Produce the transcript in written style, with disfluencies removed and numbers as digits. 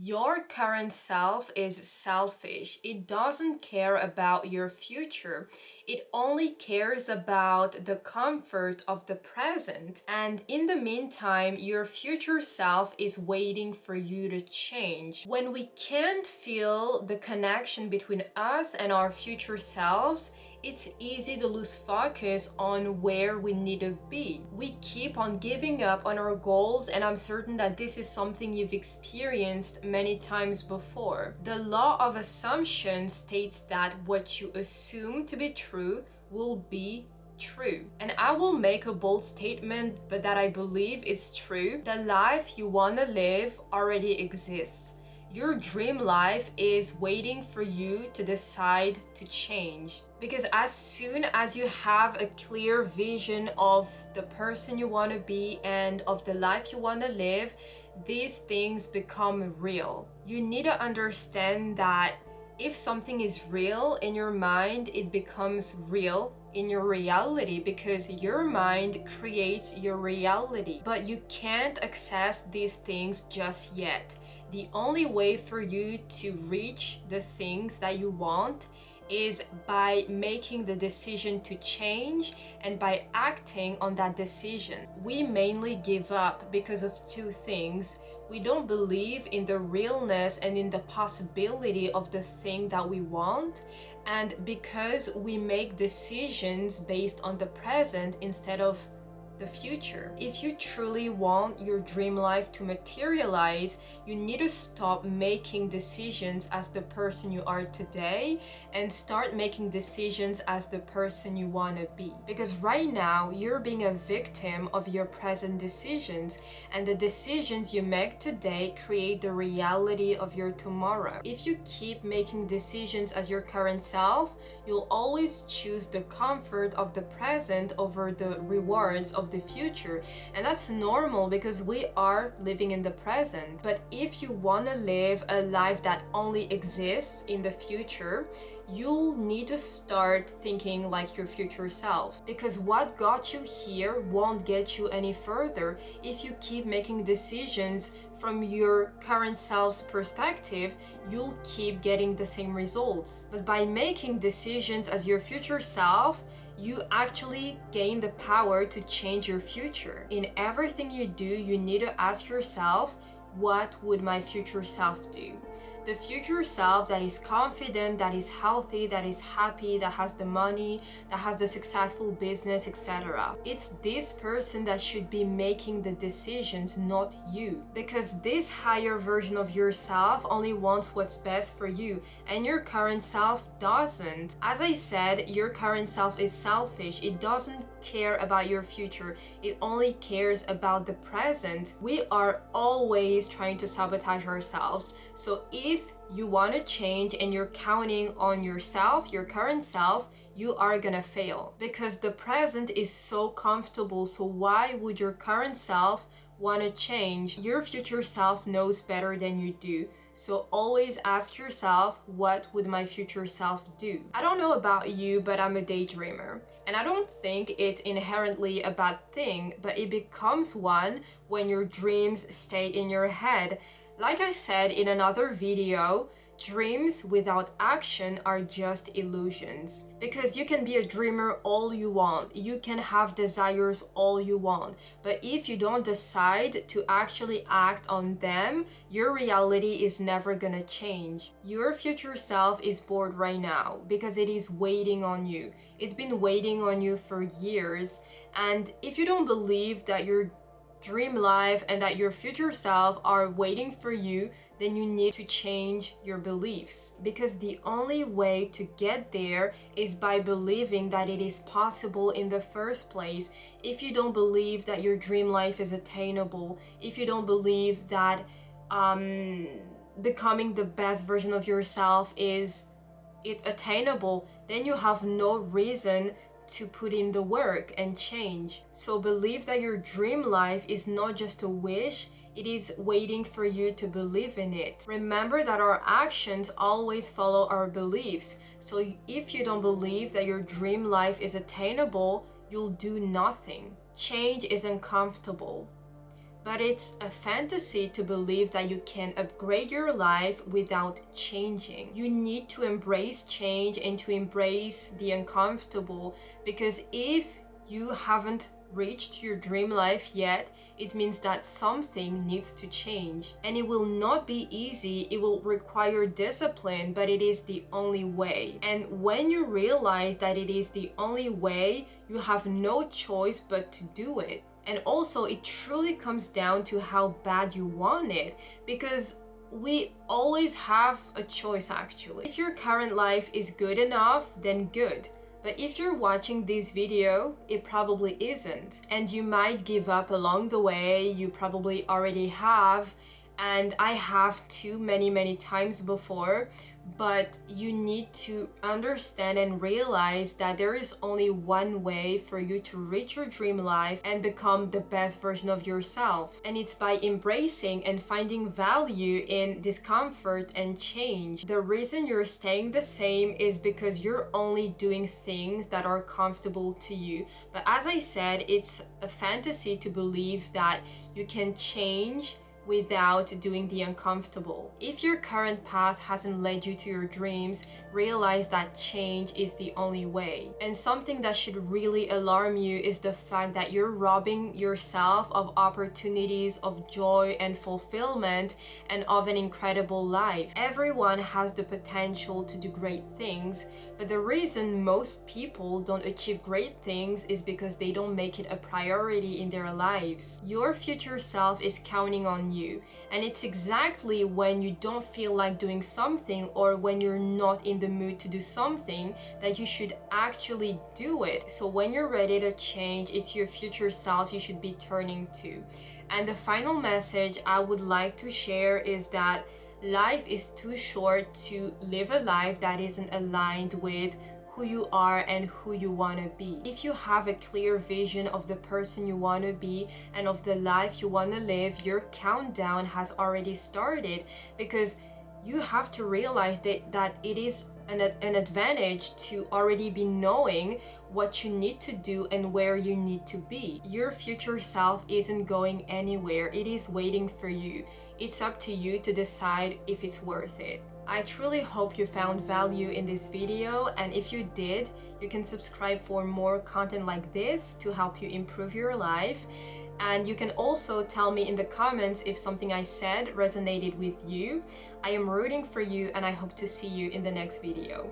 Your current self is selfish. It doesn't care about your future. It only cares about the comfort of the present. And in the meantime, your future self is waiting for you to change. When we can't feel the connection between us and our future selves, it's easy to lose focus on where we need to be. We keep on giving up on our goals, and I'm certain that this is something you've experienced many times before. The law of assumption states that what you assume to be true will be true. And I will make a bold statement, but that I believe is true. The life you want to live already exists. Your dream life is waiting for you to decide to change. Because as soon as you have a clear vision of the person you want to be and of the life you want to live, these things become real. You need to understand that if something is real in your mind, it becomes real in your reality, because your mind creates your reality. But you can't access these things just yet. The only way for you to reach the things that you want is by making the decision to change and by acting on that decision. We mainly give up because of two things. We don't believe in the realness and in the possibility of the thing that we want, and because we make decisions based on the present instead of the future. If you truly want your dream life to materialize, you need to stop making decisions as the person you are today and start making decisions as the person you want to be. Because right now, you're being a victim of your present decisions, and the decisions you make today create the reality of your tomorrow. If you keep making decisions as your current self, you'll always choose the comfort of the present over the rewards of the future, and that's normal because we are living in the present. But if you want to live a life that only exists in the future, you'll need to start thinking like your future self, because what got you here won't get you any further if you keep making decisions from your current self's perspective. You'll keep getting the same results. But by making decisions as your future self, you actually gain the power to change your future. In everything you do, you need to ask yourself, what would my future self do? The future self that is confident, that is healthy, that is happy, that has the money, that has the successful business, etc. It's this person that should be making the decisions, not you. Because this higher version of yourself only wants what's best for you, and your current self doesn't. As I said, your current self is selfish. It doesn't care about your future. It only cares about the present. We are always trying to sabotage ourselves. So if you want to change and you're counting on yourself, your current self, you are gonna fail, because the present is so comfortable. So why would your current self want to change? Your future self knows better than you do. So always ask yourself, what would my future self do? I don't know about you, but I'm a daydreamer. And I don't think it's inherently a bad thing, but it becomes one when your dreams stay in your head. Like I said in another video, dreams without action are just illusions. Because you can be a dreamer all you want, you can have desires all you want, but if you don't decide to actually act on them, your reality is never gonna change. Your future self is bored right now because it is waiting on you. It's been waiting on you for years, and if you don't believe that your dream life and that your future self are waiting for you, then you need to change your beliefs, because the only way to get there is by believing that it is possible in the first place. If you don't believe that your dream life is attainable, if you don't believe that becoming the best version of yourself is attainable, then you have no reason to put in the work and change. So believe that your dream life is not just a wish, it is waiting for you to believe in it. Remember that our actions always follow our beliefs. So if you don't believe that your dream life is attainable, you'll do nothing. Change is uncomfortable. But it's a fantasy to believe that you can upgrade your life without changing. You need to embrace change and to embrace the uncomfortable, because if you haven't reached your dream life yet, it means that something needs to change. And it will not be easy, it will require discipline, but it is the only way. And when you realize that it is the only way, you have no choice but to do it. And also, it truly comes down to how bad you want it, because we always have a choice actually. If your current life is good enough, then good. But if you're watching this video, it probably isn't. And you might give up along the way, you probably already have, and I have too many times before. But you need to understand and realize that there is only one way for you to reach your dream life and become the best version of yourself. And it's by embracing and finding value in discomfort and change. The reason you're staying the same is because you're only doing things that are comfortable to you. But as I said, it's a fantasy to believe that you can change without doing the uncomfortable. If your current path hasn't led you to your dreams, realize that change is the only way. And something that should really alarm you is the fact that you're robbing yourself of opportunities of joy and fulfillment and of an incredible life. Everyone has the potential to do great things, but the reason most people don't achieve great things is because they don't make it a priority in their lives. Your future self is counting on you, and it's exactly when you don't feel like doing something or when you're not in the mood to do something that you should actually do it. So when you're ready to change, it's your future self you should be turning to. And the final message I would like to share is that life is too short to live a life that isn't aligned with who you are and who you want to be. If you have a clear vision of the person you want to be and of the life you want to live, your countdown has already started, because you have to realize that it is an advantage to already be knowing what you need to do and where you need to be. Your future self isn't going anywhere, it is waiting for you. It's up to you to decide if it's worth it. I truly hope you found value in this video, and if you did, you can subscribe for more content like this to help you improve your life. And you can also tell me in the comments if something I said resonated with you. I am rooting for you, and I hope to see you in the next video.